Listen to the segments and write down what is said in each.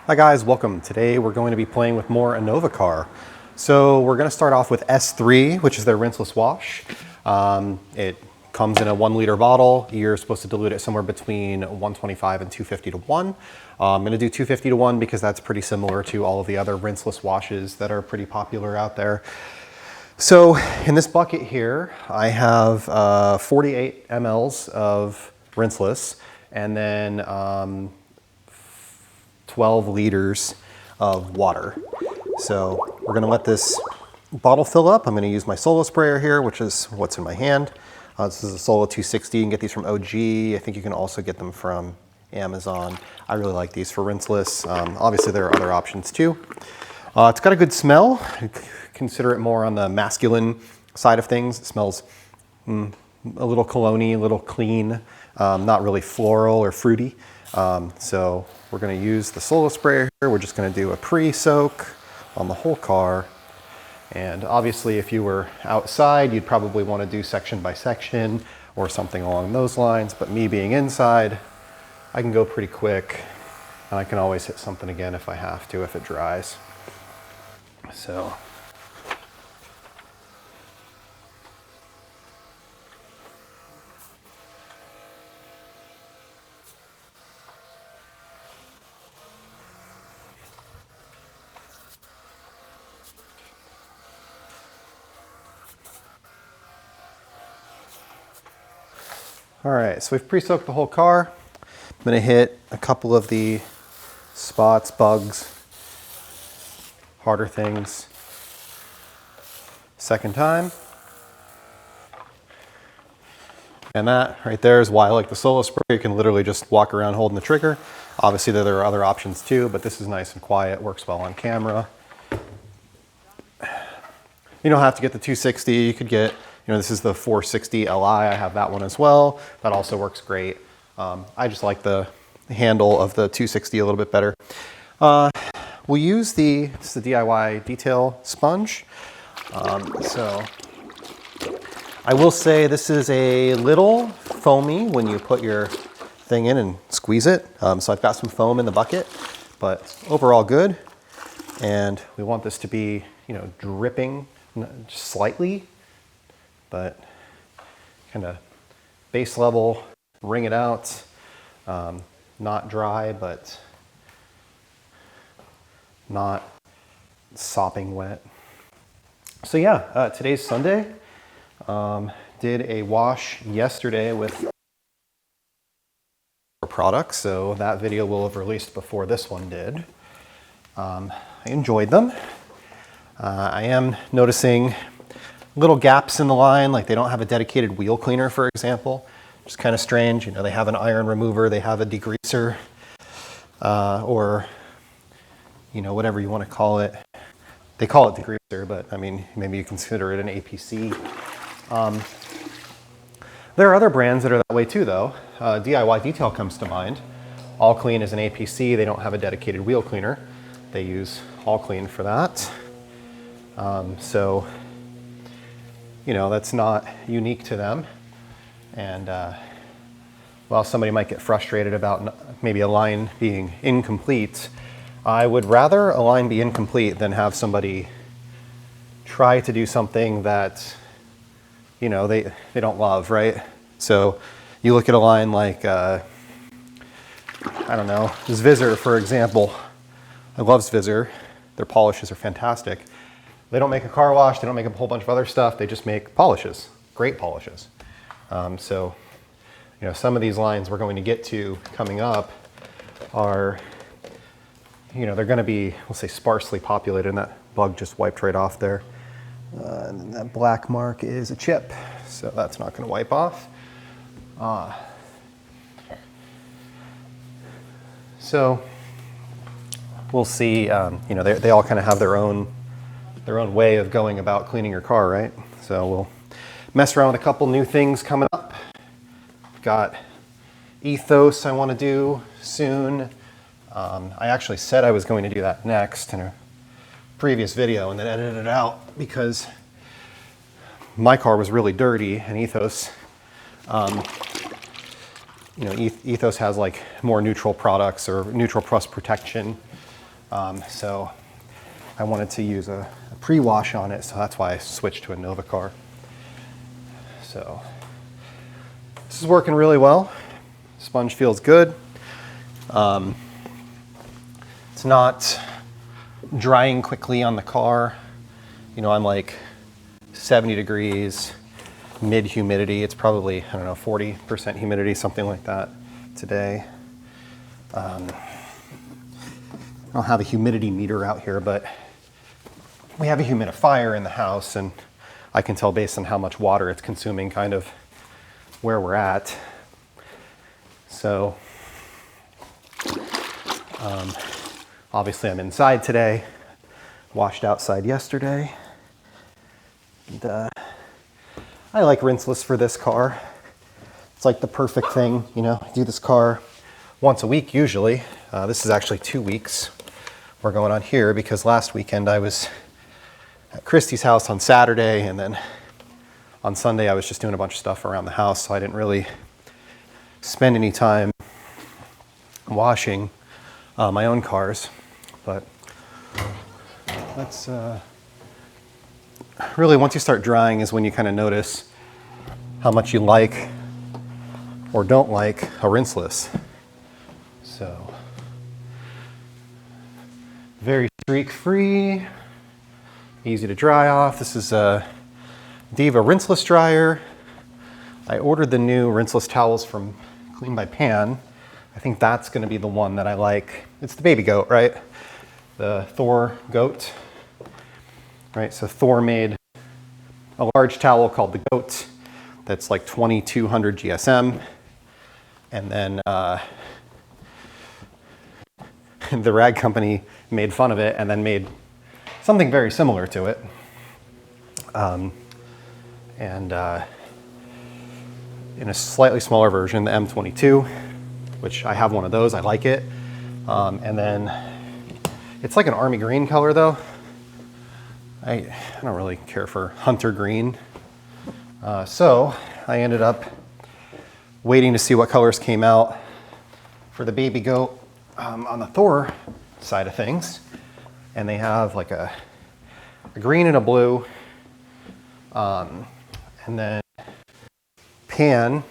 Hi guys, welcome. Today we're going to be playing with more Innovacar. So we're going to start off with S3, which is their rinseless wash. It comes in a 1 liter bottle. You're supposed to dilute it somewhere between 125 and 250 to 1. I'm going to do 250 to 1 because that's pretty similar to all of the other rinseless washes that are pretty popular out there. So in this bucket here, I have 48 mLs of rinseless and then 12 liters of water. So we're gonna let this bottle fill up. I'm gonna use my Solo sprayer here, which is what's in my hand. This is a Solo 260. You can get these from OG. I think you can also get them from Amazon. I really like these for rinseless. Obviously there are other options too. It's got a good smell. Consider it more on the masculine side of things. It smells a little cologne-y, a little clean, not really floral or fruity. So we're going to use the Solo sprayer here. We're just going to do a pre-soak on the whole car. And obviously if you were outside, you'd probably want to do section by section or something along those lines. But me being inside, I can go pretty quick, and I can always hit something again if I have to, if it dries. So. All right, so we've pre-soaked the whole car. I'm gonna hit a couple of the spots, bugs, harder things. Second time. And that right there is why I like the Solo spray. You can literally just walk around holding the trigger. Obviously there are other options too, but this is nice and quiet, works well on camera. You don't have to get the 260, you could get, this is the 460 Li, I have that one as well. That also works great. I just like the handle of the 260 a little bit better. We'll use it's the DIY Detail sponge. So I will say this is a little foamy when you put your thing in and squeeze it. So I've got some foam in the bucket, but overall good. And we want this to be, dripping just slightly, but kind of base level, wring it out, not dry, but not sopping wet. So yeah, today's Sunday. Did a wash yesterday with products, so that video will have released before this one did. I enjoyed them. I am noticing little gaps in the line, like they don't have a dedicated wheel cleaner, for example. Just kind of strange. They have an iron remover, they have a degreaser, or whatever you want to call it. They call it degreaser, but I mean, maybe you consider it an APC. There are other brands that are that way too, though. DIY Detail comes to mind. All Clean is an APC. They don't have a dedicated wheel cleaner. They use All Clean for that. So, that's not unique to them. And while somebody might get frustrated about maybe a line being incomplete, I would rather a line be incomplete than have somebody try to do something that, they don't love, right? So you look at a line like, I don't know, Zvisor, for example. I love Zvisor. Their polishes are fantastic. They don't make a car wash, they don't make a whole bunch of other stuff, they just make polishes, great polishes. So, some of these lines we're going to get to coming up are, they're going to be, we'll say, sparsely populated, and that bug just wiped right off there. And then that black mark is a chip, so that's not going to wipe off. So we'll see. They all kind of have their own way of going about cleaning your car, right? So we'll mess around with a couple new things coming up. Got Ethos I want to do soon. I actually said I was going to do that next in a previous video and then edited it out because my car was really dirty, and Ethos, Ethos has like more neutral products or neutral plus protection So I wanted to use a pre-wash on it, so that's why I switched to a Innovacar. So this is working really well. Sponge feels good. It's not drying quickly on the car. You know, I'm like 70 degrees, mid humidity. It's probably, I don't know, 40% humidity, something like that today. I don't have a humidity meter out here, but we have a humidifier in the house, and I can tell based on how much water it's consuming kind of where we're at. So obviously I'm inside today, washed outside yesterday. And, I like rinseless for this car. It's like the perfect thing, you know. I do this car once a week usually. This is actually 2 weeks we're going on here because last weekend I was at Christy's house on Saturday, and then on Sunday I was just doing a bunch of stuff around the house, so I didn't really spend any time washing my own cars. But that's really, once you start drying is when you kind of notice how much you like or don't like a rinseless. So very streak free, easy to dry off. This is a Diva rinseless dryer. I ordered the new rinseless towels from Clean by Pan. I think that's going to be the one that I like. It's the Baby G.O.A.T, right? The Thor goat. Right, so Thor made a large towel called the G.O.A.T that's like 2200 GSM. And then the rag company made fun of it and then made something very similar to it. In a slightly smaller version, the M22, which I have one of those, I like it. And then it's like an army green color though. I don't really care for hunter green. So I ended up waiting to see what colors came out for the Baby G.O.A.T on the Thor side of things. And they have like a green and a blue. And then Pan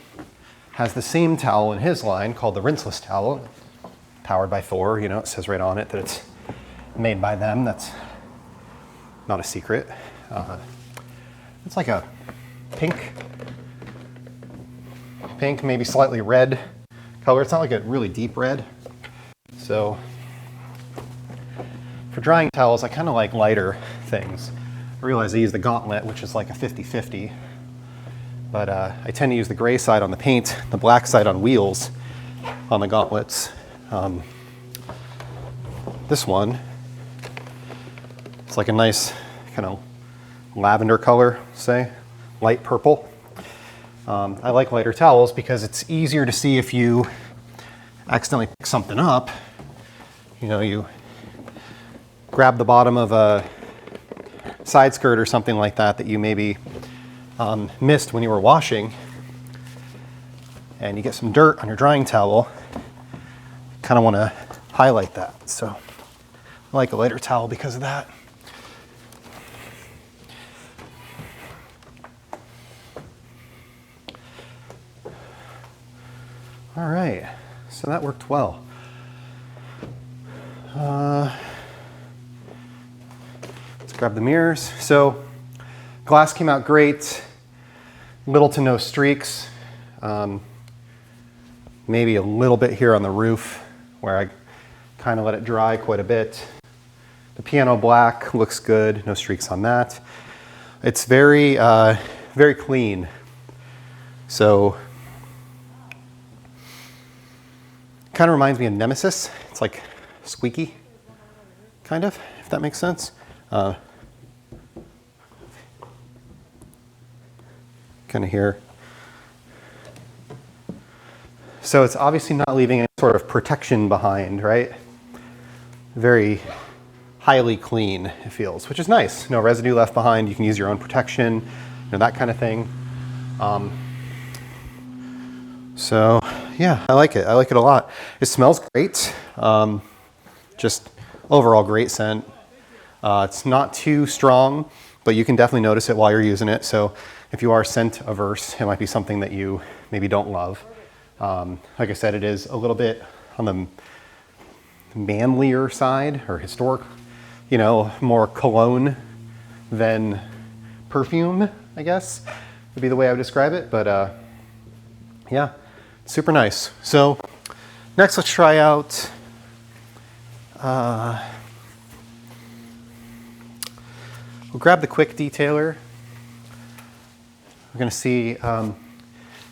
has the same towel in his line called the rinseless towel, powered by Thor. You know, it says right on it that it's made by them. That's not a secret. It's like a pink, maybe slightly red color. It's not like a really deep red. So for drying towels, I kind of like lighter things. I realize I use the Gauntlet, which is like a 50-50. But I tend to use the gray side on the paint, the black side on wheels on the Gauntlets. This one, it's like a nice kind of lavender color, say, light purple. I like lighter towels because it's easier to see if you accidentally pick something up. You know, you grab the bottom of a side skirt or something like that that you maybe missed when you were washing, and you get some dirt on your drying towel, kind of want to highlight that. So I like a lighter towel because of that. All right, so that worked well. Let's grab the mirrors. So glass came out great, little to no streaks. Maybe a little bit here on the roof where I kind of let it dry quite a bit. The piano black looks good, no streaks on that. It's very, very clean. So kind of reminds me of Nemesis. It's like squeaky, kind of, if that makes sense. Kind of here. So it's obviously not leaving any sort of protection behind, right? Very highly clean, it feels, which is nice. No residue left behind. You can use your own protection, you know, that kind of thing. So yeah, I like it. I like it a lot. It smells great. Just overall great scent. It's not too strong, but you can definitely notice it while you're using it. So if you are scent averse, it might be something that you maybe don't love. Like I said, it is a little bit on the manlier side, or historic, you know, more cologne than perfume, I guess would be the way I would describe it. But yeah, super nice. So next, let's try out we'll grab the quick detailer. We're going to see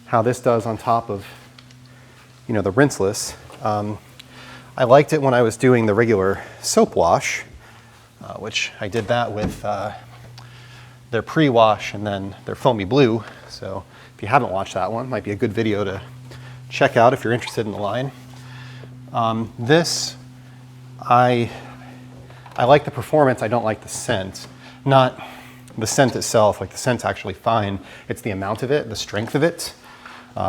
how this does on top of, you know, the rinseless. I liked it when I was doing the regular soap wash, which I did that with their pre-wash and then their foamy blue. So if you haven't watched that one, might be a good video to check out if you're interested in the line. This, I like the performance. I don't like the scent. Not the scent itself, like the scent's actually fine. It's the amount of it, the strength of it,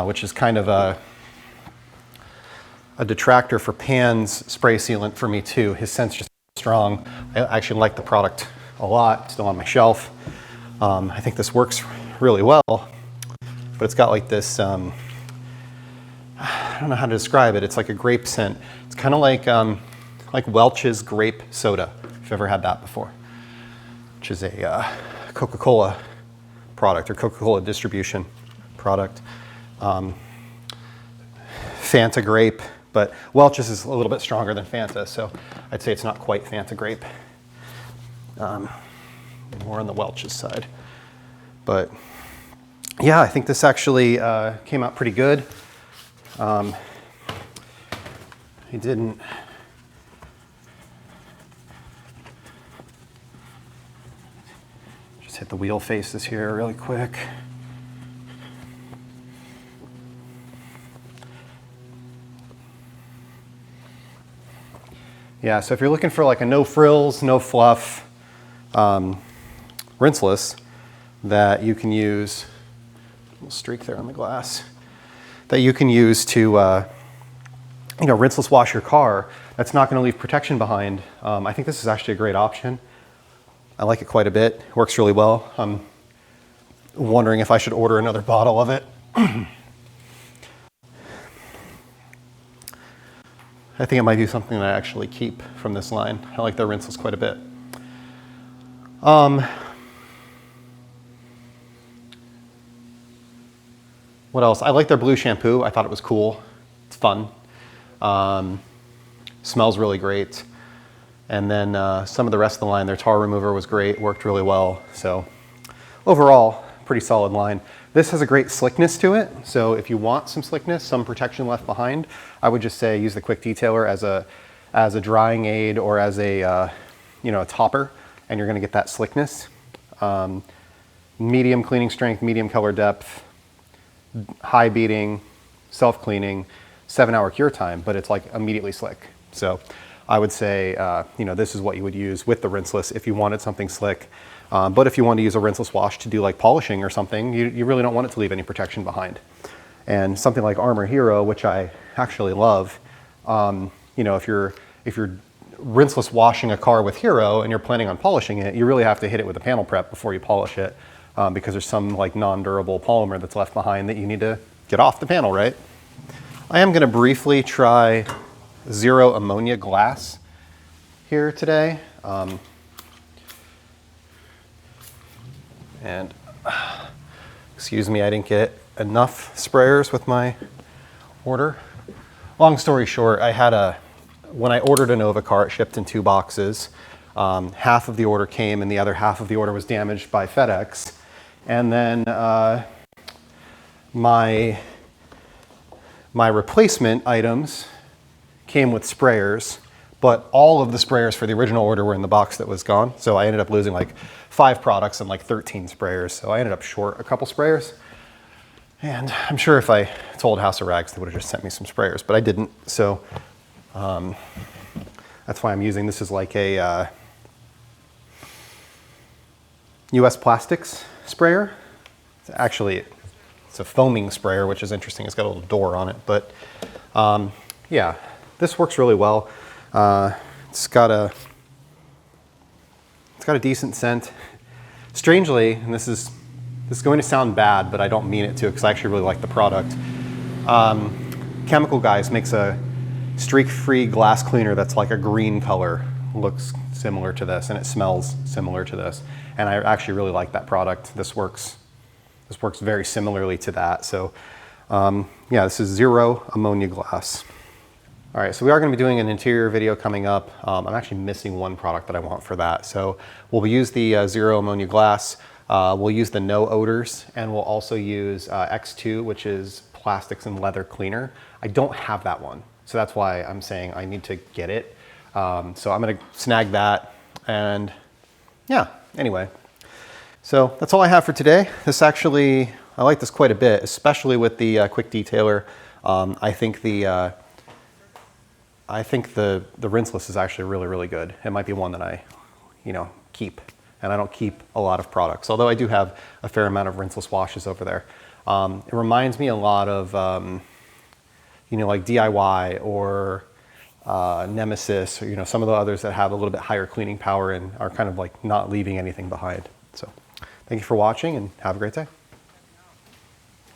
which is kind of a detractor for Pan's spray sealant for me too. His scent's just strong. I actually like the product a lot, still on my shelf. I think this works really well, but it's got like this, I don't know how to describe it. It's like a grape scent. It's kind of like Welch's grape soda, if you've ever had that before, which is a Coca-Cola product or Coca-Cola distribution product. Fanta Grape, but Welch's is a little bit stronger than Fanta, so I'd say it's not quite Fanta Grape. More on the Welch's side. But yeah, I think this actually came out pretty good. I didn't just hit the wheel faces here really quick. Yeah, so if you're looking for like a no frills, no fluff rinseless that you can use, a little streak there on the glass, that you can use to you know, rinseless wash your car, that's not going to leave protection behind. I think this is actually a great option. I like it quite a bit. It works really well. I'm wondering if I should order another bottle of it. I think it might be something that I actually keep from this line. I like their rinseless quite a bit. What else? I like their blue shampoo. I thought it was cool. It's fun. Smells really great. And then some of the rest of the line, their tar remover was great, worked really well. So overall, pretty solid line. This has a great slickness to it. So if you want some slickness, some protection left behind, I would just say use the quick detailer as a drying aid or as a you know, a topper, and you're going to get that slickness. Medium cleaning strength, medium color depth, high beading, self-cleaning, 7-hour cure time, but it's like immediately slick. So I would say, you know, this is what you would use with the rinseless if you wanted something slick. But if you want to use a rinseless wash to do like polishing or something, you really don't want it to leave any protection behind. And something like Armour Hero, which I actually love, you know, if you're rinseless washing a car with Hero and you're planning on polishing it, you really have to hit it with a panel prep before you polish it, because there's some like non-durable polymer that's left behind that you need to get off the panel, right? I am going to briefly try Zero Ammonia Glass here today. And excuse me, I didn't get enough sprayers with my order. Long story short, when I ordered an Innovacar, it shipped in 2 boxes. Half of the order came and the other half of the order was damaged by FedEx. And then my replacement items came with sprayers, but all of the sprayers for the original order were in the box that was gone. So I ended up losing like 5 products and like 13 sprayers. So I ended up short a couple sprayers. And I'm sure if I told House of Rags, they would have just sent me some sprayers, but I didn't. So that's why I'm using this as like a US Plastics sprayer. It's a foaming sprayer, which is interesting. It's got a little door on it, but yeah, this works really well. It's got a decent scent. Strangely, and this is going to sound bad, but I don't mean it to because I actually really like the product. Chemical Guys makes a streak-free glass cleaner that's like a green color. Looks similar to this, and it smells similar to this. And I actually really like that product. This works very similarly to that. So yeah, this is Zero Ammonia Glass. All right, so we are going to be doing an interior video coming up. I'm actually missing one product that I want for that. So we'll use the Zero Ammonia Glass. We'll use the no odors, and we'll also use X2, which is plastics and leather cleaner. I don't have that one, so that's why I'm saying I need to get it. So I'm going to snag that, and yeah, anyway. So that's all I have for today. This actually, I like this quite a bit, especially with the quick detailer. I think the rinseless is actually really, really good. It might be one that I, keep. And I don't keep a lot of products, although I do have a fair amount of rinseless washes over there. It reminds me a lot of, like DIY or Nemesis, or some of the others that have a little bit higher cleaning power and are kind of like not leaving anything behind. So thank you for watching and have a great day.